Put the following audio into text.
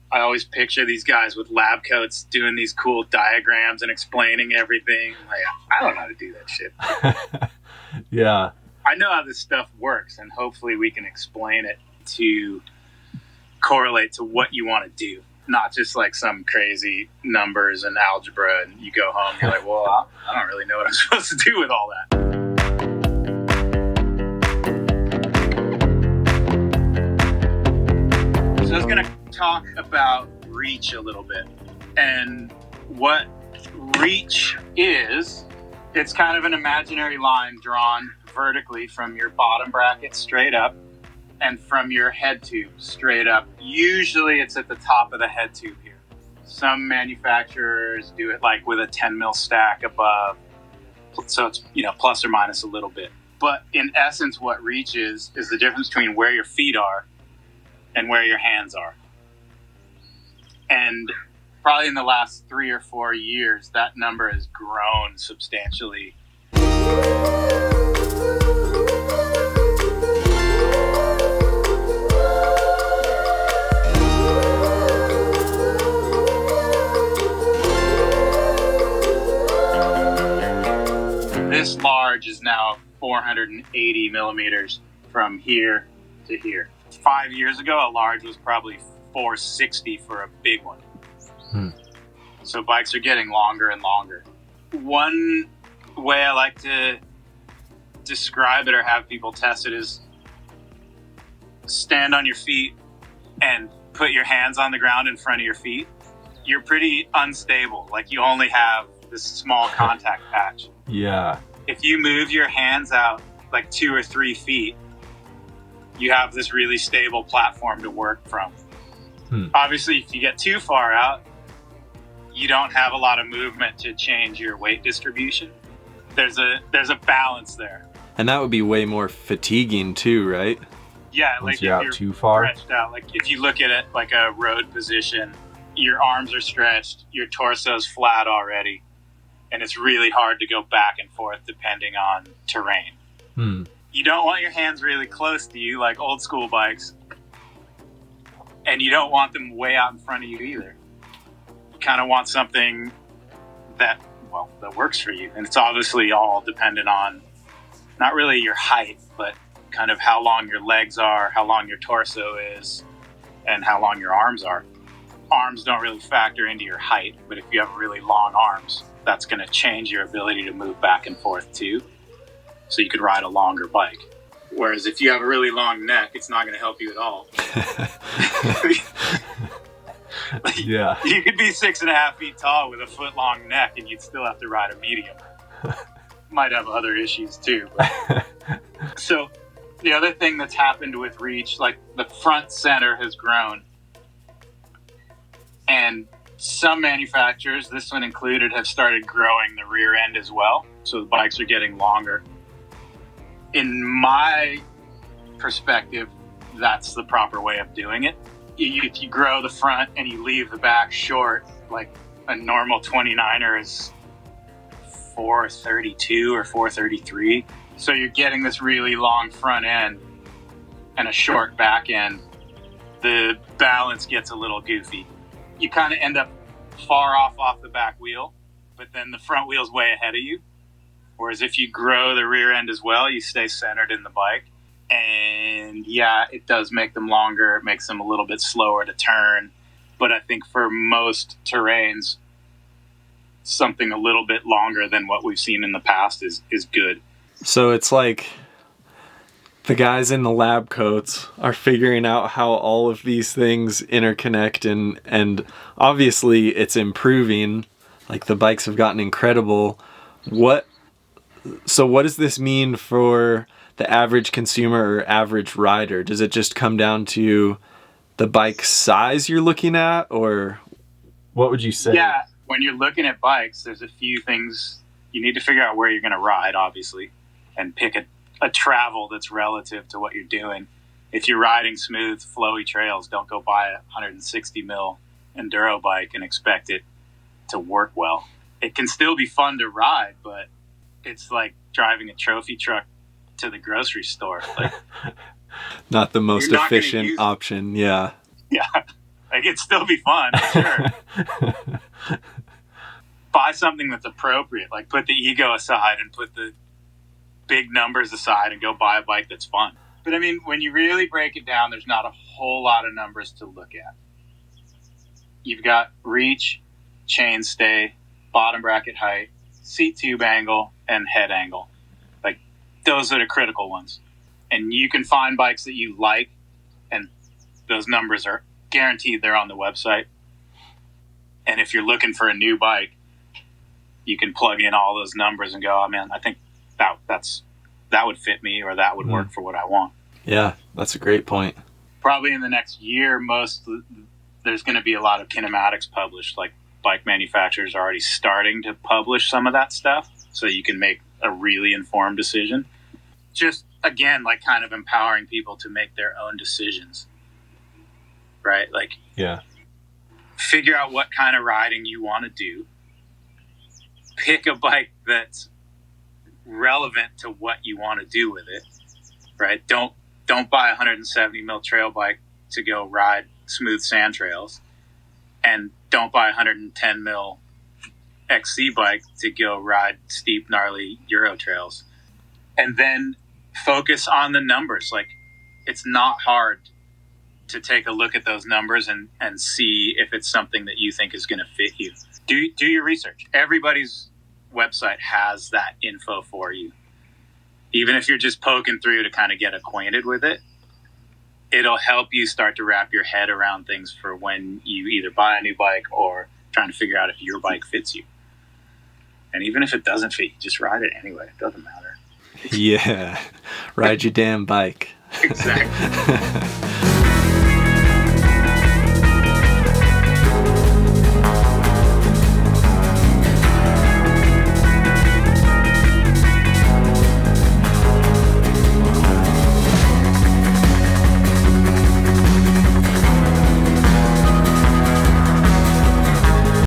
I always picture these guys with lab coats doing these cool diagrams and explaining everything. Like, I don't know how to do that shit. Yeah. I know how this stuff works, and hopefully we can explain it to correlate to what you want to do, not just like some crazy numbers and algebra, and you go home, you're like, well, I don't really know what I'm supposed to do with all that. So I was going to talk about reach a little bit. And what reach is, it's kind of an imaginary line drawn vertically from your bottom bracket straight up and from your head tube straight up. Usually it's at the top of the head tube here. Some manufacturers do it like with a 10 mil stack above. So it's, plus or minus a little bit. But in essence, what reach is the difference between where your feet are and where your hands are. And probably in the last 3 or 4 years, that number has grown substantially. This large is now 480 millimeters from here to here. 5 years ago, a large was probably 460 for a big one. So bikes are getting longer and longer. One way I like to describe it or have people test it is stand on your feet and put your hands on the ground in front of your feet. You're pretty unstable. Like, you only have this small contact patch. Yeah. If you move your hands out like 2 or 3 feet, you have this really stable platform to work from. Obviously, if you get too far out, you don't have a lot of movement to change your weight distribution. There's a balance there. And that would be way more fatiguing too, right? Yeah, Once like you're if out you're too far. stretched out, like if you look at it like a road position, your arms are stretched, your torso's flat already, and it's really hard to go back and forth depending on terrain. You don't want your hands really close to you like old school bikes, and you don't want them way out in front of you either. You kind of want something that works for you. And it's obviously all dependent on not really your height, but kind of how long your legs are, how long your torso is, and how long your arms are. Arms don't really factor into your height, but if you have really long arms, that's going to change your ability to move back and forth too. So you could ride a longer bike. Whereas if you have a really long neck, it's not going to help you at all. Yeah. You could be 6.5 feet tall with a foot-long neck, and you'd still have to ride a medium. Might have other issues too. But. So the other thing that's happened with reach, like the front center has grown. And some manufacturers, this one included, have started growing the rear end as well. So the bikes are getting longer. In my perspective, that's the proper way of doing it. If you grow the front and you leave the back short, like a normal 29er is 432 or 433. So you're getting this really long front end and a short back end. The balance gets a little goofy. You kind of end up far off the back wheel, but then the front wheel's way ahead of you. Whereas if you grow the rear end as well, you stay centered in the bike. And yeah, it does make them longer. It makes them a little bit slower to turn. But I think for most terrains, something a little bit longer than what we've seen in the past is good. So it's like the guys in the lab coats are figuring out how all of these things interconnect, and obviously it's improving. Like, the bikes have gotten incredible. So what does this mean for the average consumer or average rider? Does it just come down to the bike size you're looking at, or what would you say? Yeah, when you're looking at bikes, there's a few things. You need to figure out where you're going to ride, obviously, and pick a travel that's relative to what you're doing. If you're riding smooth, flowy trails, don't go buy a 160 mil enduro bike and expect it to work well. It can still be fun to ride, but it's like driving a trophy truck to the grocery store. Like, not the most efficient option. Yeah. Yeah. Like, it'd still be fun, sure. Buy something that's appropriate. Like, put the ego aside and put the big numbers aside and go buy a bike that's fun. But I mean, when you really break it down, there's not a whole lot of numbers to look at. You've got reach, chainstay, bottom bracket height, seat tube angle, and head angle. Like, those are the critical ones. And you can find bikes that you like, and those numbers are guaranteed they're on the website. And if you're looking for a new bike, you can plug in all those numbers and go, oh man, I think that would fit me, or that would work for what I want. Yeah, that's a great point. Probably in the next year, there's going to be a lot of kinematics published. Like, bike manufacturers are already starting to publish some of that stuff, so you can make a really informed decision. Just, again, like, kind of empowering people to make their own decisions, right? Like, yeah, figure out what kind of riding you want to do. Pick a bike that's relevant to what you want to do with it, right? Don't buy a 170 mil trail bike to go ride smooth sand trails, and don't buy a 110 mil XC bike to go ride steep, gnarly Euro trails. And then focus on the numbers. Like, it's not hard to take a look at those numbers and see if it's something that you think is going to fit you. Do your research. Everybody's website has that info for you. Even if you're just poking through to kind of get acquainted with it, it'll help you start to wrap your head around things for when you either buy a new bike or trying to figure out if your bike fits you. And even if it doesn't fit you, just ride it anyway. It doesn't matter. Yeah. Ride your damn bike. Exactly.